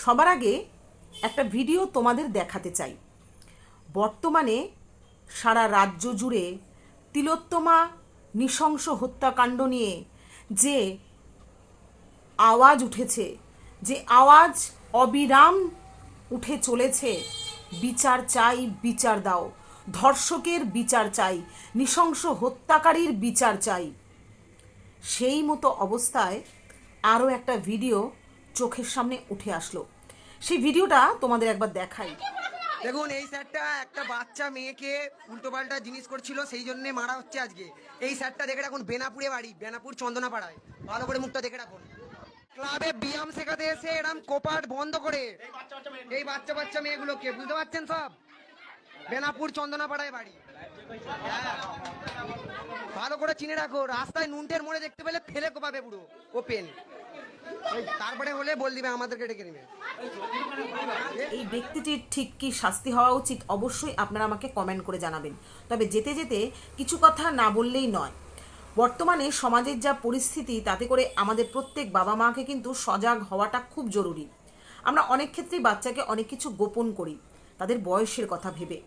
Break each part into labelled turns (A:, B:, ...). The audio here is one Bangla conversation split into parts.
A: সবার আগে একটা ভিডিও তোমাদের দেখাতে চাই। বর্তমানে সারা রাজ্য জুড়ে তিলোত্তমা নৃশংস হত্যাকাণ্ড নিয়ে যে আওয়াজ উঠেছে, যে আওয়াজ অবিরাম উঠে চলেছে, বিচার চাই, বিচার দাও, ধর্ষকের বিচার চাই, নৃশংস হত্যাকারীর বিচার চাই। সেই মতো অবস্থায় আরও একটা ভিডিও চোখের সামনে উঠে আসলো। সেই ভিডিওটা তোমাদের একবার দেখাই।
B: দেখুন, এই স্যারটা একটা বাচ্চা মেয়েকে উল্টোপাল্টা জিনিস করছিল, সেই জন্য মারা হচ্ছে আজকে। এই স্যারটা দেখে রাখুন, বেনাপুরে বাড়ি, বেনাপুর চন্দনাপাড়ায়। ভালো করে মুখটা দেখে রাখুন। ক্লাবে ব্যায়াম শেখাতে এসে এরম কোপাট বন্ধ করে এই বাচ্চা বাচ্চা মেয়েগুলোকে, বুঝতে পারছেন সব? বেনাপুর চন্দনাপাড়ায় বাড়ি। ভালো করে চিনে রাখো, রাস্তায় নুনটের মোড়ে দেখতে পেলে ফেলে কোপাবে পুরো ওপেন। তারপরে হলে বল দিবে, আমাদেরকে ডেকে নেবে।
A: এই ব্যক্তিটির ঠিক কি শাস্তি হওয়া উচিত অবশ্যই আপনারা আমাকে কমেন্ট করে জানাবেন। তবে যেতে যেতে কিছু কথা না বললেই নয়। বর্তমানে সমাজের যা পরিস্থিতি, তাতে করে আমাদের প্রত্যেক বাবা মাকে কিন্তু সজাগ হওয়াটা খুব জরুরি। আমরা অনেক ক্ষেত্রেই বাচ্চাকে অনেক কিছু গোপন করি তাদের বয়সের কথা ভেবে,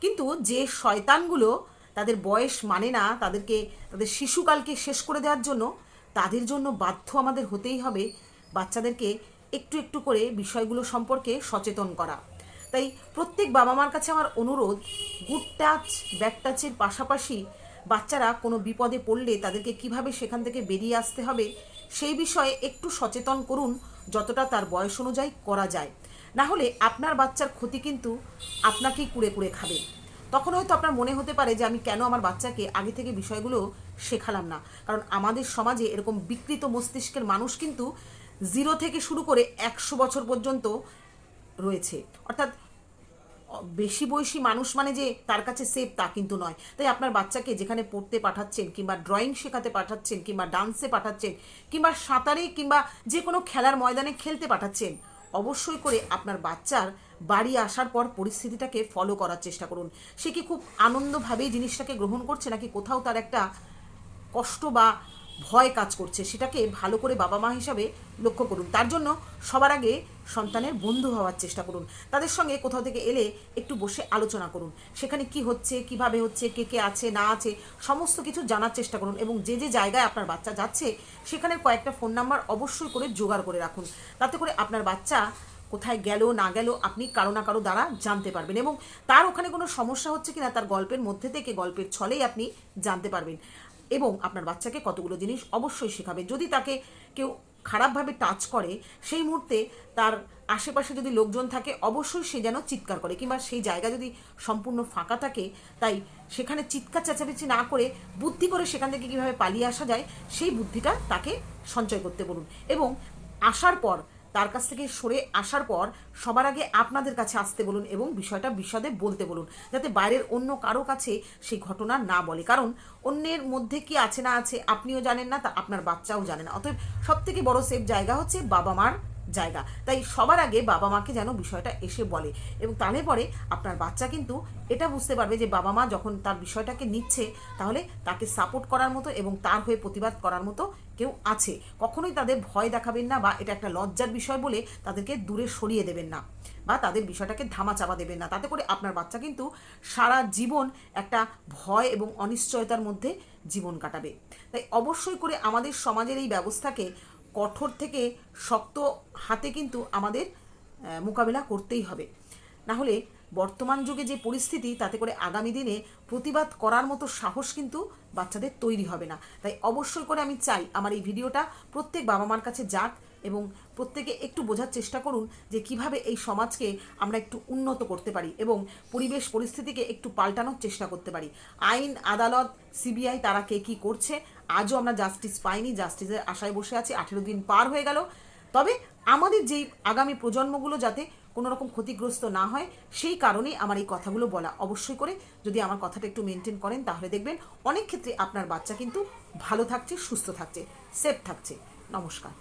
A: কিন্তু যে শয়তানগুলো তাদের বয়স মানে না, তাদেরকে তাদের শিশুকালকে শেষ করে দেওয়ার জন্য, তাদের জন্য বাধ্য আমাদের হতেই হবে বাচ্চাদেরকে একটু একটু করে বিষয়গুলো সম্পর্কে সচেতন করা। তাই প্রত্যেক বাবা মার কাছে আমার অনুরোধ, গুড টাচ ব্যাড টাচের পাশাপাশি বাচ্চারা কোনো বিপদে পড়লে তাদেরকে কিভাবে সেখান থেকে বেরিয়ে আসতে হবে সেই বিষয়ে একটু সচেতন করুন, যতটা তার বয়স অনুযায়ী করা যায়। না হলে আপনার বাচ্চার ক্ষতি কিন্তু আপনাকেই কুড়ে কুড়ে খাবে। তখন হয়তো আপনার মনে হতে পারে যে আমি কেন আমার বাচ্চাকে আগে থেকে বিষয়গুলো শেখালাম না। কারণ আমাদের সমাজে এরকম বিকৃত মস্তিষ্কের মানুষ কিন্তু 0 থেকে শুরু করে 100 বছর পর্যন্ত রয়েছে। অর্থাৎ বেশি বয়সী মানুষ মানে যে তার কাছে সেফ তা কিন্তু নয়। তাই আপনার বাচ্চাকে যেখানে পড়তে পাঠাচ্ছেন, কিংবা ড্রয়িং শেখাতে পাঠাচ্ছেন, কিংবা ডান্সে পাঠাচ্ছেন, কিংবা সাঁতারে, কিংবা যে কোনো খেলার ময়দানে খেলতে পাঠাচ্ছেন, অবশ্যই করে আপনার বাচ্চার বাড়ি আসার পর পরিস্থিতিটাকে ফলো করার চেষ্টা করুন। সে কি খুব আনন্দভাবেই জিনিসটাকে গ্রহণ করছে, নাকি কোথাও তার একটা কষ্ট বা ভয় কাজ করছে, সেটাকে ভালো করে বাবা মা হিসাবে লক্ষ্য করুন। তার জন্য সবার আগে সন্তানের বন্ধু হওয়ার চেষ্টা করুন। তাদের সঙ্গে কোথাও থেকে এলে একটু বসে আলোচনা করুন, সেখানে কি হচ্ছে, কিভাবে হচ্ছে, কে কে আছে না আছে, সমস্ত কিছু জানার চেষ্টা করুন। এবং যে যে জায়গায় আপনার বাচ্চা যাচ্ছে সেখানে কয়েকটা ফোন নাম্বার অবশ্যই করে জোগাড় করে রাখুন। তাতে করে আপনার বাচ্চা কোথায় গেল না গেল আপনি কারো না কারো দ্বারা জানতে পারবেন, এবং তার ওখানে কোনো সমস্যা হচ্ছে কিনা তার গল্পের মধ্যে থেকে, গল্পের ছলেই আপনি জানতে পারবেন। এবং আপনার বাচ্চাকে কতগুলো জিনিস অবশ্যই শেখাবে। যদি তাকে কেউ খারাপভাবে টাচ করে, সেই মুহূর্তে তার আশেপাশে যদি লোকজন থাকে, অবশ্যই সে যেন চিৎকার করে, কিংবা সেই জায়গা যদি সম্পূর্ণ ফাঁকা থাকে, তাই সেখানে চিৎকার চেঁচামেচি না করে বুদ্ধি করে সেখান থেকে কীভাবে পালিয়ে আসা যায় সেই বুদ্ধিটা তাকে সঞ্চয় করতে বলুন। এবং আসার পর, তার কাছ থেকে সরে আসার পর সবার আগে আপনাদের কাছে আসতে বলুন, এবং বিষয়টা বিশদে বলতে বলুন, যাতে বাইরের অন্য কারো কাছে সেই ঘটনা না বলে। কারণ অন্যের মধ্যে কি আছে না আছে আপনিও জানেন না, তা আপনার বাচ্চাও জানে না। অতএব সবথেকে বড় সেফ জায়গা হচ্ছে বাবা মার জায়গা। তাই সবার আগে বাবা মাকে যেন বিষয়টা এসে বলে, এবং তাহলে পরে আপনার বাচ্চা কিন্তু এটা বুঝতে পারবে যে বাবা মা যখন তার বিষয়টাকে নিচ্ছে, তাহলে তাকে সাপোর্ট করার মতো এবং তার হয়ে প্রতিবাদ করার মতো কেউ আছে। কখনোই তাদের ভয় দেখাবেন না, বা এটা একটা লজ্জার বিষয় বলে তাদেরকে দূরে সরিয়ে দেবেন না, বা তাদের বিষয়টাকে ধামা চাপা দেবেন না। তাতে করে আপনার বাচ্চা কিন্তু সারা জীবন একটা ভয় এবং অনিশ্চয়তার মধ্যে জীবন কাটাবে। তাই অবশ্যই করে আমাদের সমাজের এই ব্যবস্থাকে কঠোর থেকে শক্ত হাতে কিন্তু আমাদের মোকাবিলা করতেই হবে। না হলে বর্তমান যুগে যে পরিস্থিতি, তাতে করে আগামী দিনে প্রতিবাদ করার মতো সাহস কিন্তু বাচ্চাদের তৈরি হবে না। তাই অবশ্যই করে আমি চাই আমার এই ভিডিওটা প্রত্যেক বাবা মার কাছে যাক, এবং প্রত্যেকে একটু বোঝার চেষ্টা করুন যে কিভাবে এই সমাজকে আমরা একটু উন্নত করতে পারি, এবং পরিবেশ পরিস্থিতিকে একটু পাল্টানোর চেষ্টা করতে পারি। আইন, আদালত, সিবিআই তারা কে কী করছে, আজও আমরা জাস্টিস পাইনি, জাস্টিসের আশায় বসে আছি। 18 দিন পার হয়ে গেল। তবে আমাদের যেই আগামী প্রজন্মগুলো যাতে কোনো রকম ক্ষতিগ্রস্ত না হয়, সেই কারণেই আমার এই কথাগুলো বলা। অবশ্যই করে যদি আমার কথাটা একটু মেনটেন করেন, তাহলে দেখবেন অনেক ক্ষেত্রে আপনার বাচ্চা কিন্তু ভালো থাকছে, সুস্থ থাকছে, সেফ থাকছে। নমস্কার।